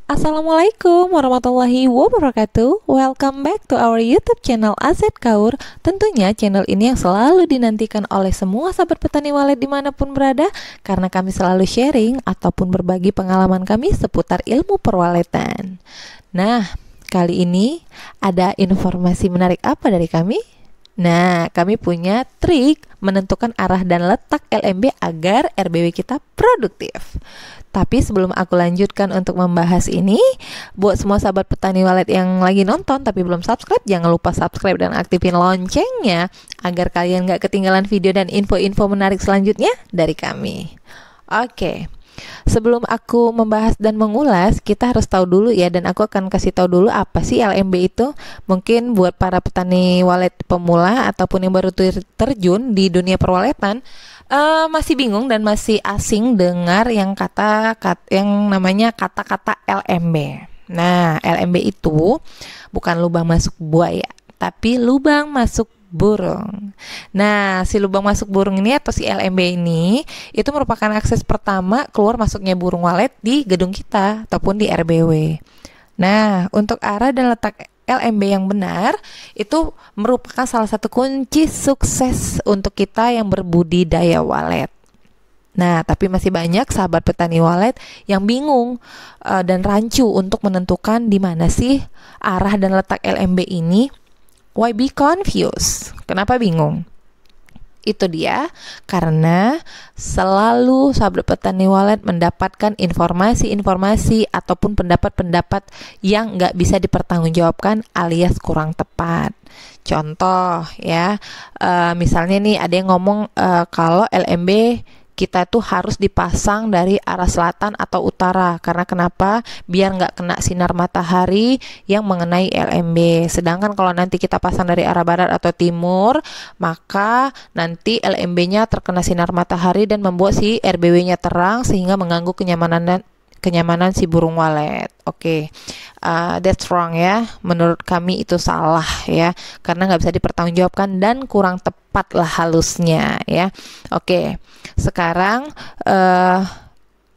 Assalamualaikum warahmatullahi wabarakatuh. Welcome back to our YouTube channel AZ Kaur. Tentunya channel ini yang selalu dinantikan oleh semua sahabat petani walet dimanapun berada, karena kami selalu sharing ataupun berbagi pengalaman kami seputar ilmu perwaletan. Nah, kali ini ada informasi menarik apa dari kami? Nah, kami punya trik menentukan arah dan letak LMB agar RBW kita produktif. Tapi sebelum aku lanjutkan untuk membahas ini, buat semua sahabat petani walet yang lagi nonton tapi belum subscribe, jangan lupa subscribe dan aktifin loncengnya agar kalian gak ketinggalan video dan info-info menarik selanjutnya dari kami. Oke. Sebelum aku membahas dan mengulas, kita harus tahu dulu ya, dan aku akan kasih tahu dulu apa sih LMB itu. Mungkin buat para petani walet pemula ataupun yang baru terjun di dunia perwaletan, masih bingung dan masih asing dengar yang namanya kata-kata LMB. Nah, LMB itu bukan lubang masuk buaya, tapi lubang masuk burung. Nah, si lubang masuk burung ini atau si LMB ini itu merupakan akses pertama keluar masuknya burung walet di gedung kita ataupun di RBW. Nah, untuk arah dan letak LMB yang benar itu merupakan salah satu kunci sukses untuk kita yang berbudidaya walet. Nah, tapi masih banyak sahabat petani walet yang bingung dan rancu untuk menentukan di mana sih arah dan letak LMB ini. Why be confused? Kenapa bingung? Itu dia, karena selalu sahabat petani walet mendapatkan informasi-informasi ataupun pendapat-pendapat yang nggak bisa dipertanggungjawabkan alias kurang tepat. Contoh ya, misalnya nih ada yang ngomong kalau LMB kita tuh harus dipasang dari arah selatan atau utara. Karena kenapa? Biar nggak kena sinar matahari yang mengenai LMB. Sedangkan kalau nanti kita pasang dari arah barat atau timur, maka nanti LMB-nya terkena sinar matahari dan membuat si RBW-nya terang sehingga mengganggu kenyamanan si burung walet. Oke, that's wrong ya. Menurut kami itu salah ya, karena nggak bisa dipertanggungjawabkan dan kurang tepat lah halusnya ya. Oke, sekarang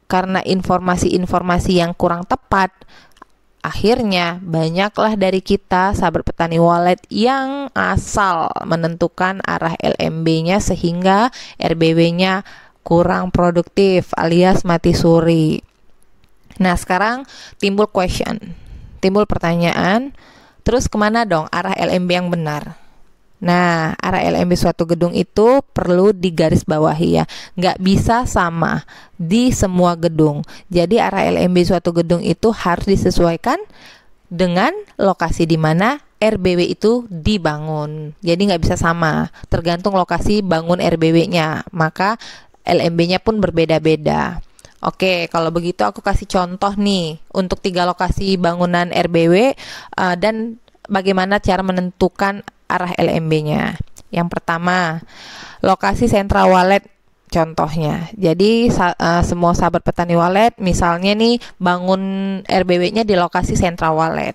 karena informasi-informasi yang kurang tepat, akhirnya banyaklah dari kita sahabat petani walet yang asal menentukan arah LMB-nya sehingga RBW-nya kurang produktif alias mati suri. Nah, sekarang timbul pertanyaan, terus kemana dong arah LMB yang benar? Nah, arah LMB suatu gedung itu perlu digarisbawahi ya, nggak bisa sama di semua gedung. Jadi arah LMB suatu gedung itu harus disesuaikan dengan lokasi di mana RBW itu dibangun. Jadi nggak bisa sama, tergantung lokasi bangun RBW-nya, maka LMB-nya pun berbeda-beda. Oke, kalau begitu aku kasih contoh nih untuk 3 lokasi bangunan RBW dan bagaimana cara menentukan arah LMB-nya. Yang pertama, lokasi sentra walet contohnya. Jadi semua sahabat petani walet misalnya nih bangun RBW-nya di lokasi sentra walet.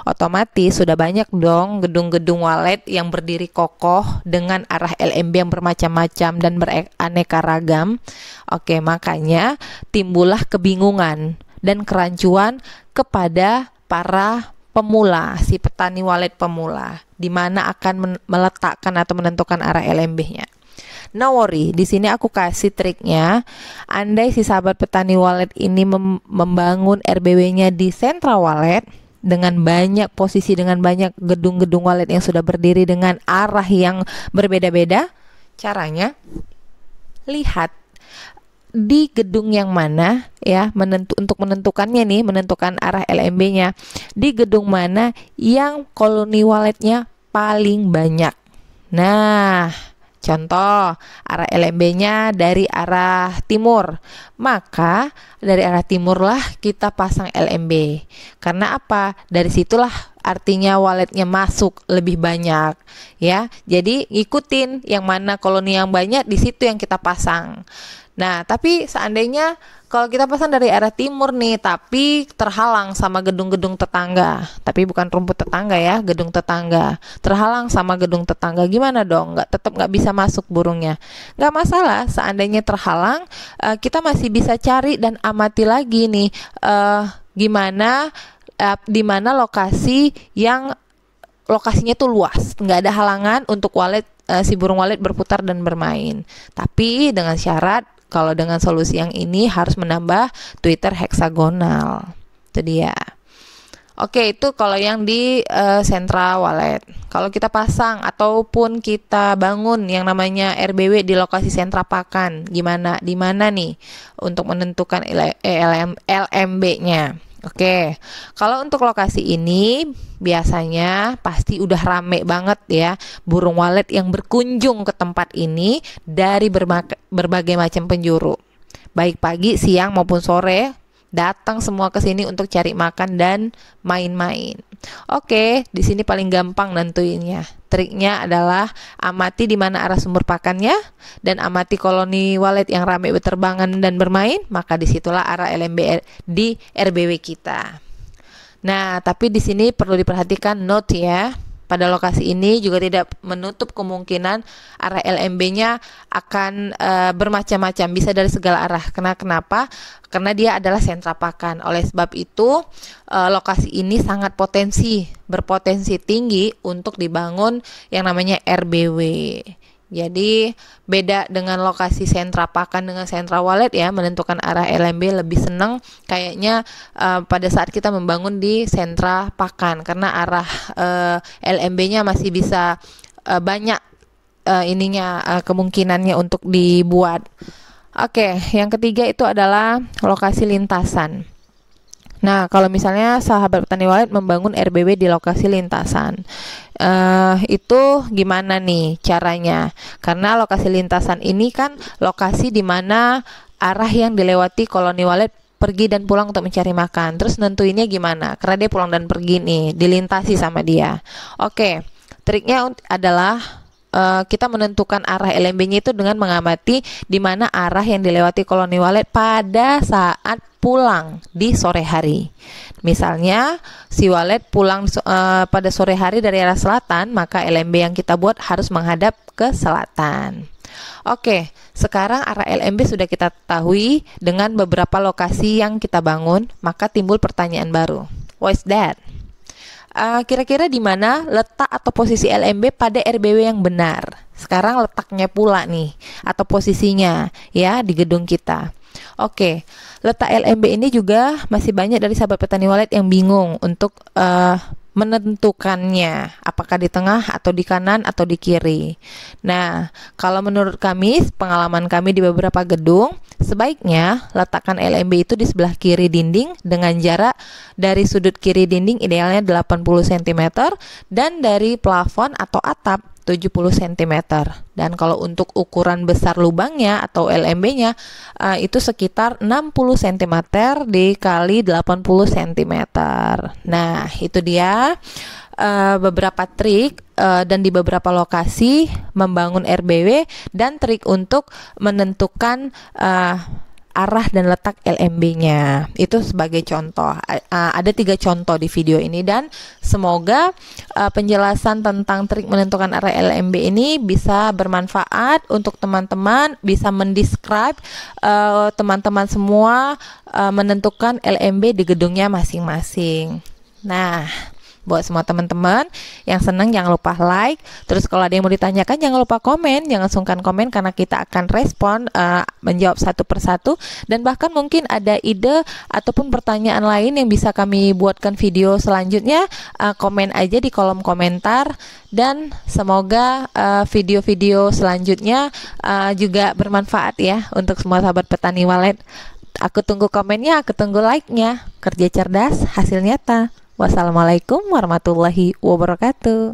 Otomatis sudah banyak dong gedung-gedung walet yang berdiri kokoh dengan arah LMB yang bermacam-macam dan beraneka ragam. Oke, makanya timbullah kebingungan dan kerancuan kepada para pemula, si petani walet pemula, di mana akan meletakkan atau menentukan arah LMB-nya. No worry, di sini aku kasih triknya. Andai si sahabat petani walet ini membangun RBW-nya di sentra walet dengan banyak posisi, dengan banyak gedung-gedung walet yang sudah berdiri dengan arah yang berbeda-beda, caranya lihat di gedung yang mana ya, untuk menentukannya nih, menentukan arah LMB-nya, di gedung mana yang koloni waletnya paling banyak. Nah, contoh arah LMB-nya dari arah timur, maka dari arah timurlah kita pasang LMB. Karena apa? Dari situlah artinya waletnya masuk lebih banyak ya. Jadi ikutin yang mana koloni yang banyak, di situ yang kita pasang. Nah, tapi seandainya kalau kita pasang dari arah timur nih, tapi terhalang sama gedung-gedung tetangga, tapi bukan rumput tetangga ya, gedung tetangga, terhalang sama gedung tetangga, gimana dong? Tetap nggak bisa masuk burungnya. Nggak masalah, seandainya terhalang, kita masih bisa cari dan amati lagi nih di mana lokasinya tuh luas, nggak ada halangan untuk si burung walet berputar dan bermain. Tapi dengan syarat kalau dengan solusi yang ini harus menambah Twitter heksagonal. Itu dia. Oke, itu kalau yang di sentra walet. Kalau kita pasang ataupun kita bangun yang namanya RBW di lokasi sentra pakan, di mana nih untuk menentukan LMB-nya. Oke, kalau untuk lokasi ini biasanya pasti udah rame banget ya burung walet yang berkunjung ke tempat ini dari berbagai macam penjuru. Baik pagi, siang maupun sore, datang semua ke sini untuk cari makan dan main-main. Oke, di sini paling gampang nentuinnya. Triknya adalah amati di mana arah sumber pakannya dan amati koloni walet yang ramai berterbangan dan bermain, maka disitulah arah LMB di RBW kita. Nah, tapi di sini perlu diperhatikan note ya. Pada lokasi ini juga tidak menutup kemungkinan arah LMB-nya akan bermacam-macam, bisa dari segala arah. Kenapa? Karena dia adalah sentra pakan. Oleh sebab itu, lokasi ini sangat berpotensi tinggi untuk dibangun yang namanya RBW. Jadi beda dengan lokasi sentra pakan dengan sentra walet ya, menentukan arah LMB lebih senang kayaknya pada saat kita membangun di sentra pakan, karena arah LMB-nya masih bisa banyak kemungkinannya untuk dibuat. Oke, yang ketiga itu adalah lokasi lintasan. Nah, kalau misalnya sahabat petani walet membangun RBW di lokasi lintasan, itu gimana nih caranya? Karena lokasi lintasan ini kan lokasi di mana arah yang dilewati koloni walet pergi dan pulang untuk mencari makan. Terus nentuinnya gimana? Karena dia pulang dan pergi nih, dilintasi sama dia. Oke, triknya adalah kita menentukan arah LMB-nya itu dengan mengamati di mana arah yang dilewati koloni walet pada saat pulang di sore hari. Misalnya si walet pulang pada sore hari dari arah selatan, maka LMB yang kita buat harus menghadap ke selatan. Oke, sekarang arah LMB sudah kita ketahui dengan beberapa lokasi yang kita bangun, maka timbul pertanyaan baru. What's that? Kira-kira di mana letak atau posisi LMB pada RBW yang benar? Sekarang letaknya pula nih, atau posisinya ya di gedung kita. Oke, letak LMB ini juga masih banyak dari sahabat petani walet yang bingung untuk menentukannya, apakah di tengah atau di kanan atau di kiri. Nah, kalau menurut kami, pengalaman kami di beberapa gedung, sebaiknya letakkan LMB itu di sebelah kiri dinding dengan jarak dari sudut kiri dinding idealnya 80 cm dan dari plafon atau atap 70 cm. Dan kalau untuk ukuran besar lubangnya atau LMB-nya itu sekitar 60 cm dikali 80 cm. Nah, itu dia beberapa trik dan di beberapa lokasi membangun RBW dan trik untuk menentukan arah dan letak LMB-nya. Itu sebagai contoh. Ada 3 contoh di video ini dan semoga penjelasan tentang trik menentukan arah LMB ini bisa bermanfaat untuk teman-teman, bisa mendescribe teman-teman semua menentukan LMB di gedungnya masing-masing. Nah, buat semua teman-teman yang senang jangan lupa like. Terus kalau ada yang mau ditanyakan jangan lupa komen, jangan sungkan komen karena kita akan respon menjawab satu persatu. Dan bahkan mungkin ada ide ataupun pertanyaan lain yang bisa kami buatkan video selanjutnya, komen aja di kolom komentar. Dan semoga video-video selanjutnya juga bermanfaat ya untuk semua sahabat petani walet. Aku tunggu komennya, aku tunggu like-nya. Kerja cerdas, hasil nyata. Wassalamualaikum warahmatullahi wabarakatuh.